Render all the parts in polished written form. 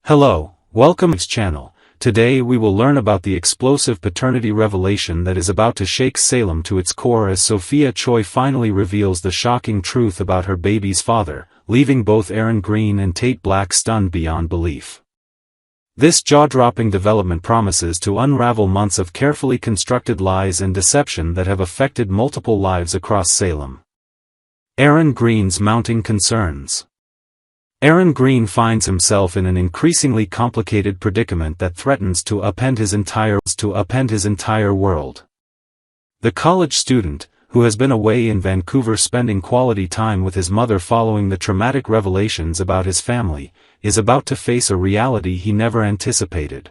Hello, welcome to this channel. Today we will learn about the explosive paternity revelation that is about to shake Salem to its core as Sophia Choi finally reveals the shocking truth about her baby's father, leaving both Aaron Green and Tate Black stunned beyond belief. This jaw-dropping development promises to unravel months of carefully constructed lies and deception that have affected multiple lives across Salem. Aaron Green's mounting concerns. Aaron Green finds himself in an increasingly complicated predicament that threatens to upend his entire world. The college student, who has been away in Vancouver spending quality time with his mother following the traumatic revelations about his family, is about to face a reality he never anticipated.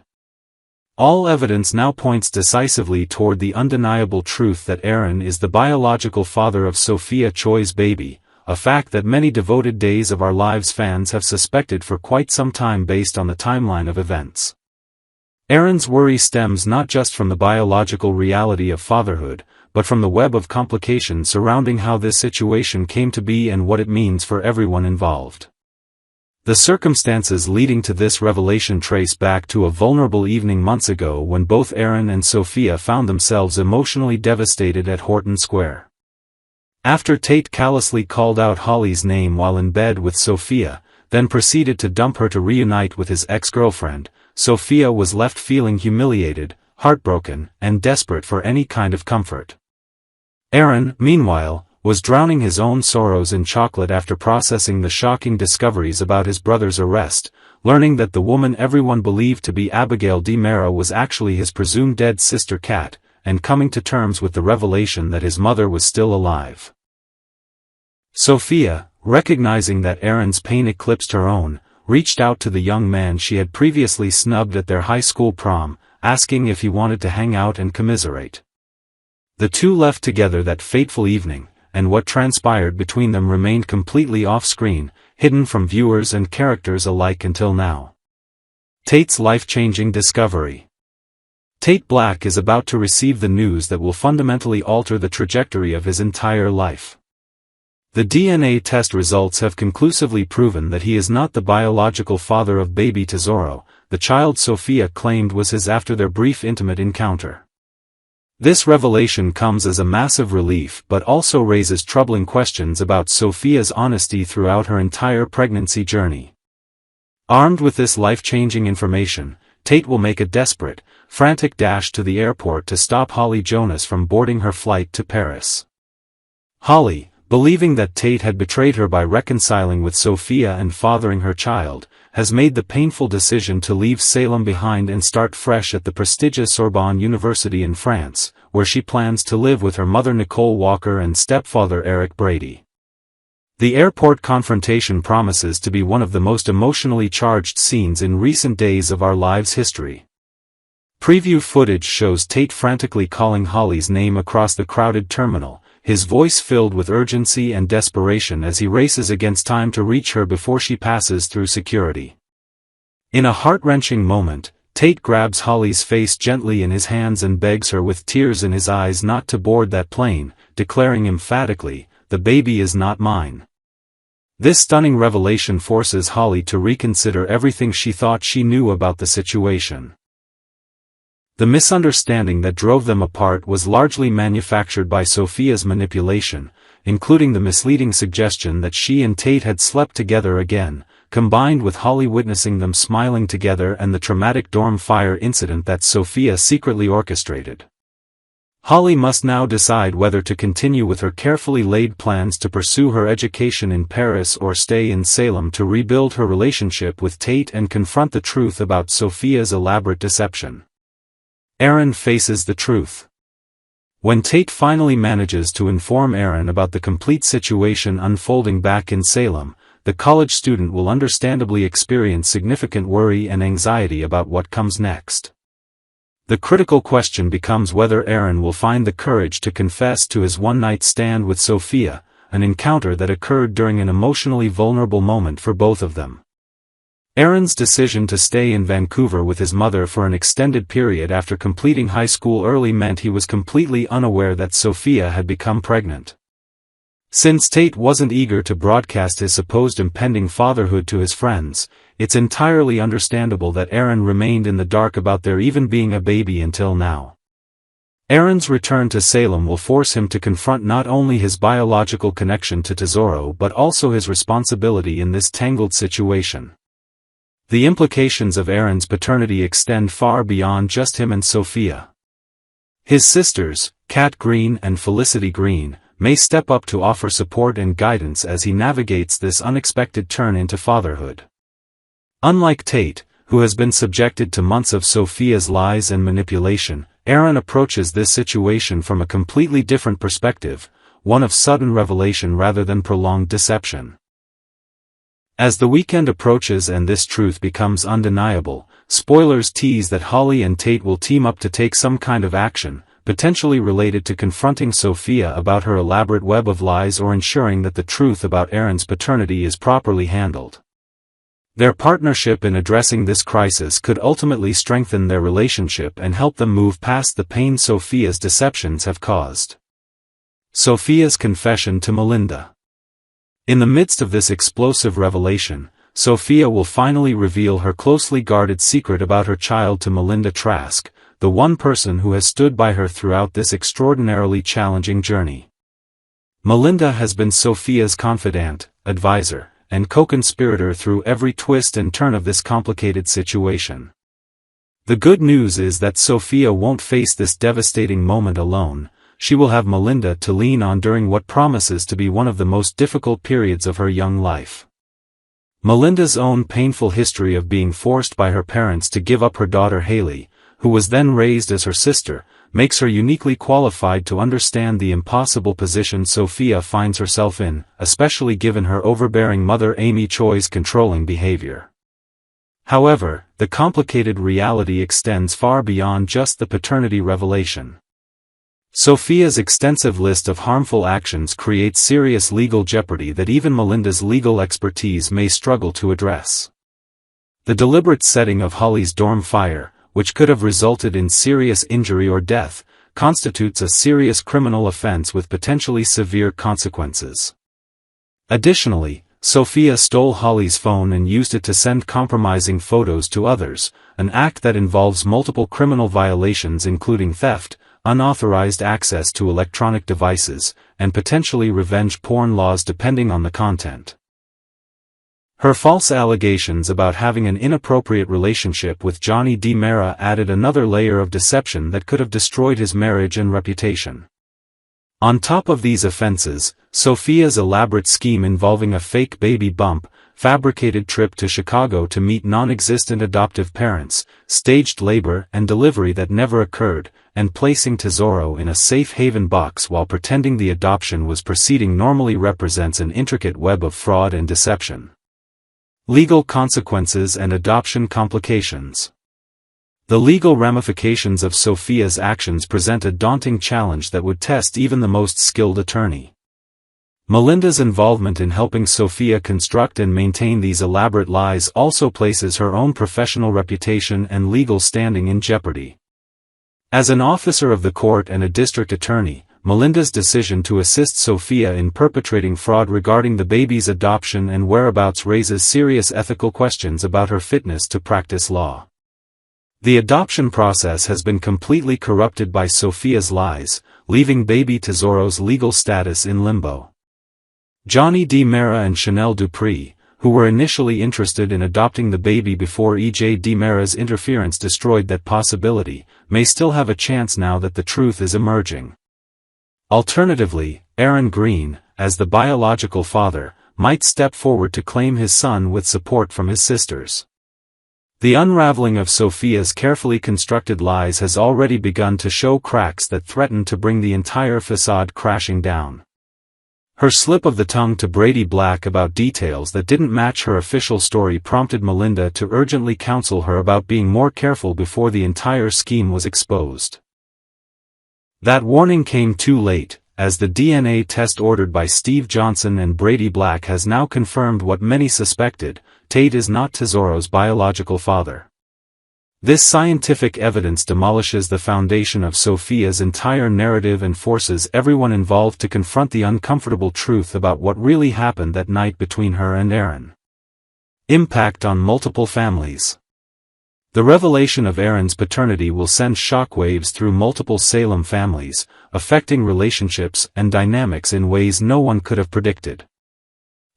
All evidence now points decisively toward the undeniable truth that Aaron is the biological father of Sophia Choi's baby, a fact that many devoted Days of Our Lives fans have suspected for quite some time based on the timeline of events. Aaron's worry stems not just from the biological reality of fatherhood, but from the web of complications surrounding how this situation came to be and what it means for everyone involved. The circumstances leading to this revelation trace back to a vulnerable evening months ago when both Aaron and Sophia found themselves emotionally devastated at Horton Square. After Tate callously called out Holly's name while in bed with Sophia, then proceeded to dump her to reunite with his ex-girlfriend, Sophia was left feeling humiliated, heartbroken, and desperate for any kind of comfort. Aaron, meanwhile, was drowning his own sorrows in chocolate after processing the shocking discoveries about his brother's arrest, learning that the woman everyone believed to be Abigail DiMera was actually his presumed dead sister Kat, and coming to terms with the revelation that his mother was still alive. Sophia, recognizing that Aaron's pain eclipsed her own, reached out to the young man she had previously snubbed at their high school prom, asking if he wanted to hang out and commiserate. The two left together that fateful evening, and what transpired between them remained completely off-screen, hidden from viewers and characters alike until now. Tate's life-changing discovery. Tate Black is about to receive the news that will fundamentally alter the trajectory of his entire life. The DNA test results have conclusively proven that he is not the biological father of baby Tesoro, the child Sophia claimed was his after their brief intimate encounter. This revelation comes as a massive relief but also raises troubling questions about Sophia's honesty throughout her entire pregnancy journey. Armed with this life-changing information, Tate will make a desperate, frantic dash to the airport to stop Holly Jonas from boarding her flight to Paris. Holly, believing that Tate had betrayed her by reconciling with Sophia and fathering her child, has made the painful decision to leave Salem behind and start fresh at the prestigious Sorbonne University in France, where she plans to live with her mother Nicole Walker and stepfather Eric Brady. The airport confrontation promises to be one of the most emotionally charged scenes in recent Days of Our Lives history. Preview footage shows Tate frantically calling Holly's name across the crowded terminal, his voice filled with urgency and desperation as he races against time to reach her before she passes through security. In a heart-wrenching moment, Tate grabs Holly's face gently in his hands and begs her with tears in his eyes not to board that plane, declaring emphatically, "The baby is not mine." This stunning revelation forces Holly to reconsider everything she thought she knew about the situation. The misunderstanding that drove them apart was largely manufactured by Sophia's manipulation, including the misleading suggestion that she and Tate had slept together again, combined with Holly witnessing them smiling together and the traumatic dorm fire incident that Sophia secretly orchestrated. Holly must now decide whether to continue with her carefully laid plans to pursue her education in Paris or stay in Salem to rebuild her relationship with Tate and confront the truth about Sophia's elaborate deception. Aaron faces the truth. When Tate finally manages to inform Aaron about the complete situation unfolding back in Salem, the college student will understandably experience significant worry and anxiety about what comes next. The critical question becomes whether Aaron will find the courage to confess to his one-night stand with Sophia, an encounter that occurred during an emotionally vulnerable moment for both of them. Aaron's decision to stay in Vancouver with his mother for an extended period after completing high school early meant he was completely unaware that Sophia had become pregnant. Since Tate wasn't eager to broadcast his supposed impending fatherhood to his friends, it's entirely understandable that Aaron remained in the dark about there even being a baby until now. Aaron's return to Salem will force him to confront not only his biological connection to Tesoro but also his responsibility in this tangled situation. The implications of Aaron's paternity extend far beyond just him and Sophia. His sisters, Kat Green and Felicity Green, may step up to offer support and guidance as he navigates this unexpected turn into fatherhood. Unlike Tate, who has been subjected to months of Sophia's lies and manipulation, Aaron approaches this situation from a completely different perspective, one of sudden revelation rather than prolonged deception. As the weekend approaches and this truth becomes undeniable, spoilers tease that Holly and Tate will team up to take some kind of action, potentially related to confronting Sophia about her elaborate web of lies or ensuring that the truth about Aaron's paternity is properly handled. Their partnership in addressing this crisis could ultimately strengthen their relationship and help them move past the pain Sophia's deceptions have caused. Sophia's confession to Melinda. In the midst of this explosive revelation, Sophia will finally reveal her closely guarded secret about her child to Melinda Trask, the one person who has stood by her throughout this extraordinarily challenging journey. Melinda has been Sophia's confidant, advisor, and co-conspirator through every twist and turn of this complicated situation. The good news is that Sophia won't face this devastating moment alone. She will have Melinda to lean on during what promises to be one of the most difficult periods of her young life. Melinda's own painful history of being forced by her parents to give up her daughter Haley, who was then raised as her sister, makes her uniquely qualified to understand the impossible position Sophia finds herself in, especially given her overbearing mother Amy Choi's controlling behavior. However, the complicated reality extends far beyond just the paternity revelation. Sophia's extensive list of harmful actions creates serious legal jeopardy that even Melinda's legal expertise may struggle to address. The deliberate setting of Holly's dorm fire, which could have resulted in serious injury or death, constitutes a serious criminal offense with potentially severe consequences. Additionally, Sophia stole Holly's phone and used it to send compromising photos to others, an act that involves multiple criminal violations including theft, unauthorized access to electronic devices, and potentially revenge porn laws depending on the content. Her false allegations about having an inappropriate relationship with Johnny DiMera added another layer of deception that could have destroyed his marriage and reputation. On top of these offenses, Sophia's elaborate scheme involving a fake baby bump, fabricated trip to Chicago to meet non-existent adoptive parents, staged labor and delivery that never occurred, and placing Tesoro in a safe haven box while pretending the adoption was proceeding normally represents an intricate web of fraud and deception. Legal consequences and adoption complications. The legal ramifications of Sophia's actions present a daunting challenge that would test even the most skilled attorney. Melinda's involvement in helping Sophia construct and maintain these elaborate lies also places her own professional reputation and legal standing in jeopardy. As an officer of the court and a district attorney, Melinda's decision to assist Sophia in perpetrating fraud regarding the baby's adoption and whereabouts raises serious ethical questions about her fitness to practice law. The adoption process has been completely corrupted by Sophia's lies, leaving baby Tesoro's legal status in limbo. Johnny DiMera and Chanel Dupree, who were initially interested in adopting the baby before E.J. DiMera's interference destroyed that possibility, may still have a chance now that the truth is emerging. Alternatively, Aaron Green, as the biological father, might step forward to claim his son with support from his sisters. The unraveling of Sophia's carefully constructed lies has already begun to show cracks that threaten to bring the entire facade crashing down. Her slip of the tongue to Brady Black about details that didn't match her official story prompted Melinda to urgently counsel her about being more careful before the entire scheme was exposed. That warning came too late, as the DNA test ordered by Steve Johnson and Brady Black has now confirmed what many suspected: Tate is not Tesoro's biological father. This scientific evidence demolishes the foundation of Sophia's entire narrative and forces everyone involved to confront the uncomfortable truth about what really happened that night between her and Aaron. Impact on multiple families. The revelation of Aaron's paternity will send shockwaves through multiple Salem families, affecting relationships and dynamics in ways no one could have predicted.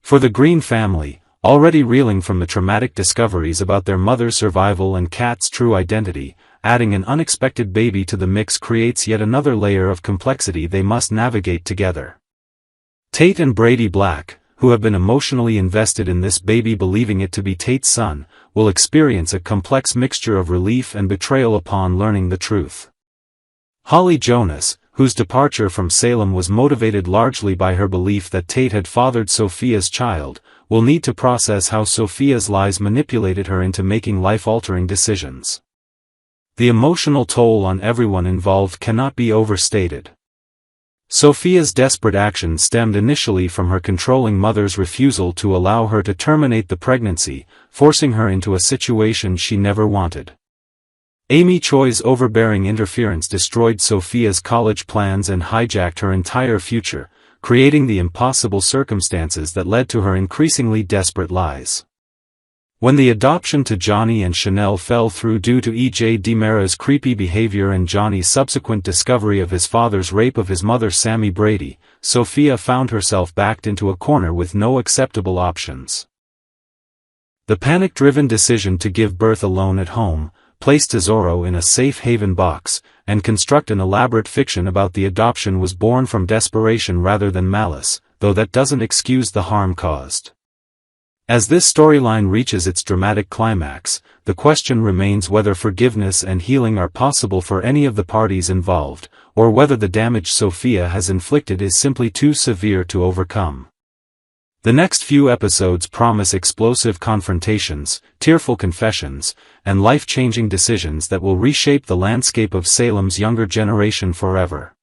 For the Green family, already reeling from the traumatic discoveries about their mother's survival and Kat's true identity, adding an unexpected baby to the mix creates yet another layer of complexity they must navigate together. Tate and Brady Black, who have been emotionally invested in this baby believing it to be Tate's son, will experience a complex mixture of relief and betrayal upon learning the truth. Holly Jonas, whose departure from Salem was motivated largely by her belief that Tate had fathered Sophia's child, will need to process how Sophia's lies manipulated her into making life-altering decisions. The emotional toll on everyone involved cannot be overstated. Sophia's desperate action stemmed initially from her controlling mother's refusal to allow her to terminate the pregnancy, forcing her into a situation she never wanted. Amy Choi's overbearing interference destroyed Sophia's college plans and hijacked her entire future, creating the impossible circumstances that led to her increasingly desperate lies. When the adoption to Johnny and Chanel fell through due to E.J. DiMera's creepy behavior and Johnny's subsequent discovery of his father's rape of his mother Sammy Brady, Sophia found herself backed into a corner with no acceptable options. The panic-driven decision to give birth alone at home, place Tesoro in a safe haven box, and construct an elaborate fiction about the adoption was born from desperation rather than malice, though that doesn't excuse the harm caused. As this storyline reaches its dramatic climax, the question remains whether forgiveness and healing are possible for any of the parties involved, or whether the damage Sophia has inflicted is simply too severe to overcome. The next few episodes promise explosive confrontations, tearful confessions, and life-changing decisions that will reshape the landscape of Salem's younger generation forever.